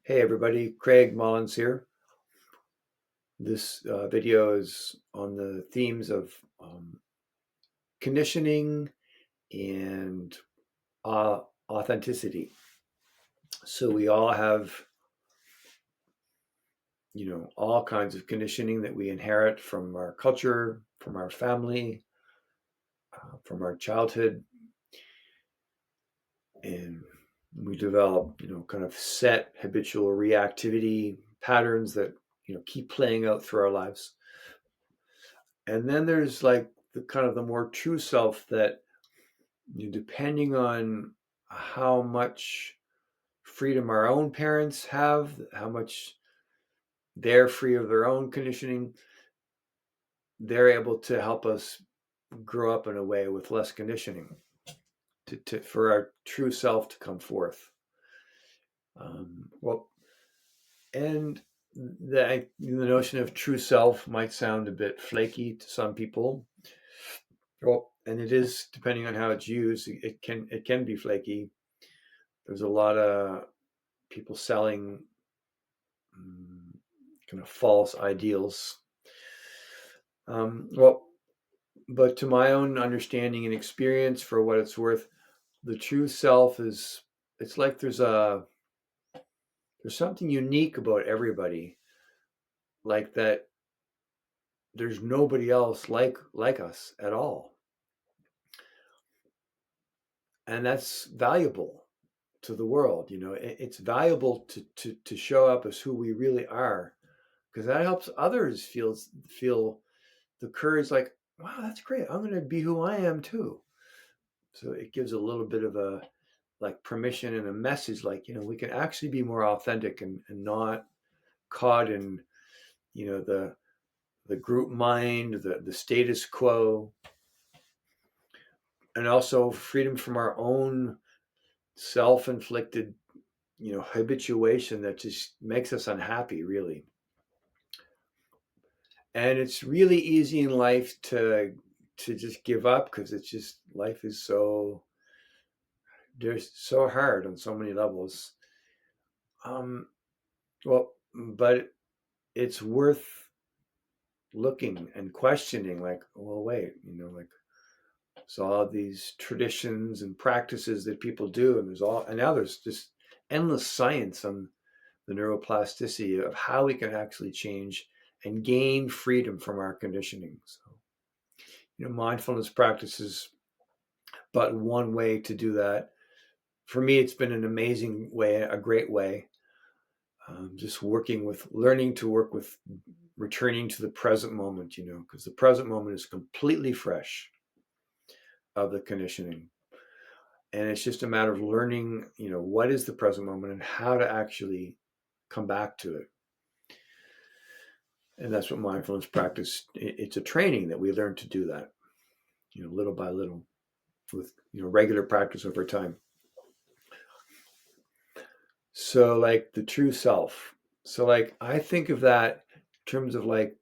Hey everybody, Craig Mullins here. This video is on the themes of conditioning and authenticity. So we all have, all kinds of conditioning that we inherit from our culture, from our family, from our childhood, and we develop, kind of set habitual reactivity patterns that, keep playing out through our lives. And then there's like the kind of the more true self that, depending on how much freedom our own parents have, how much they're free of their own conditioning, they're able to help us grow up in a way with less conditioning for our true self to come forth. Well, and the notion of true self might sound a bit flaky to some people. Well, and it is, depending on how it's used, it can be flaky. There's a lot of people selling kind of false ideals. Well, but to my own understanding and experience, for what it's worth, the true self is, it's like there's something unique about everybody, like that there's nobody else like us at all. And that's valuable to the world. It's valuable to show up as who we really are, because that helps others feel the courage, like, wow, that's great, I'm going to be who I am too. So it gives a little bit of a, like, permission and a message, like, we can actually be more authentic and not caught in, the group mind, the status quo, and also freedom from our own self-inflicted, habituation that just makes us unhappy, really. And it's really easy in life to just give up, because it's just, life is so, there's so hard on so many levels. Um, well, but it's worth looking and questioning, like, well, wait, like, so all these traditions and practices that people do, and now there's just endless science on the neuroplasticity of how we can actually change and gain freedom from our conditioning. So, mindfulness practices, but one way to do that. For me, it's been an amazing way, a great way. Just learning to work with returning to the present moment, because the present moment is completely fresh of the conditioning. And it's just a matter of learning, what is the present moment and how to actually come back to it. And that's what mindfulness practice, it's a training that we learn to do that, little by little, with, regular practice over time. So, like, the true self. So, like, I think of that in terms of, like,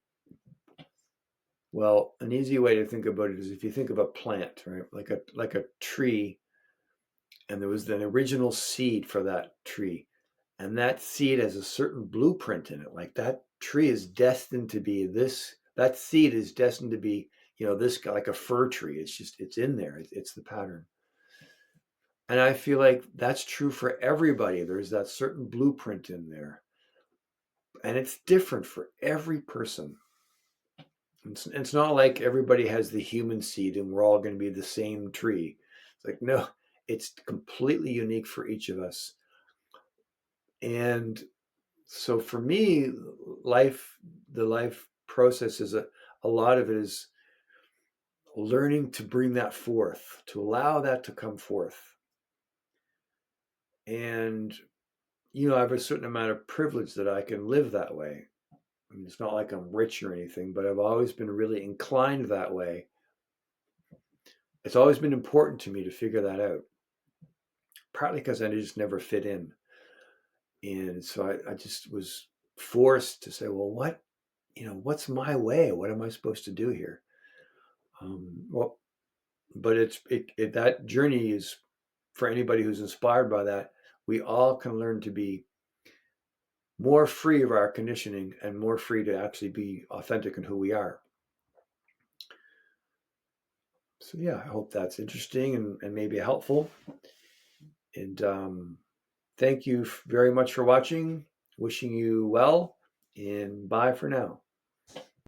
well, an easy way to think about it is, if you think of a plant, right? Like a tree, and there was an original seed for that tree. And that seed has a certain blueprint in it. Like, that tree is destined to be this, that seed is destined to be, this, like a fir tree. It's in there. It's the pattern. And I feel like that's true for everybody. There's that certain blueprint in there. And it's different for every person. It's not like everybody has the human seed and we're all going to be the same tree. It's like, no, it's completely unique for each of us. And so for me, the life process is a lot of it is learning to bring that forth, to allow that to come forth. And, I have a certain amount of privilege that I can live that way. I mean, it's not like I'm rich or anything, but I've always been really inclined that way. It's always been important to me to figure that out, partly because I just never fit in. And so I just was forced to say, well, what's my way? What am I supposed to do here? Well, but that journey is for anybody who's inspired by that. We all can learn to be more free of our conditioning and more free to actually be authentic in who we are. So yeah, I hope that's interesting and maybe helpful. And thank you very much for watching. Wishing you well, and bye for now.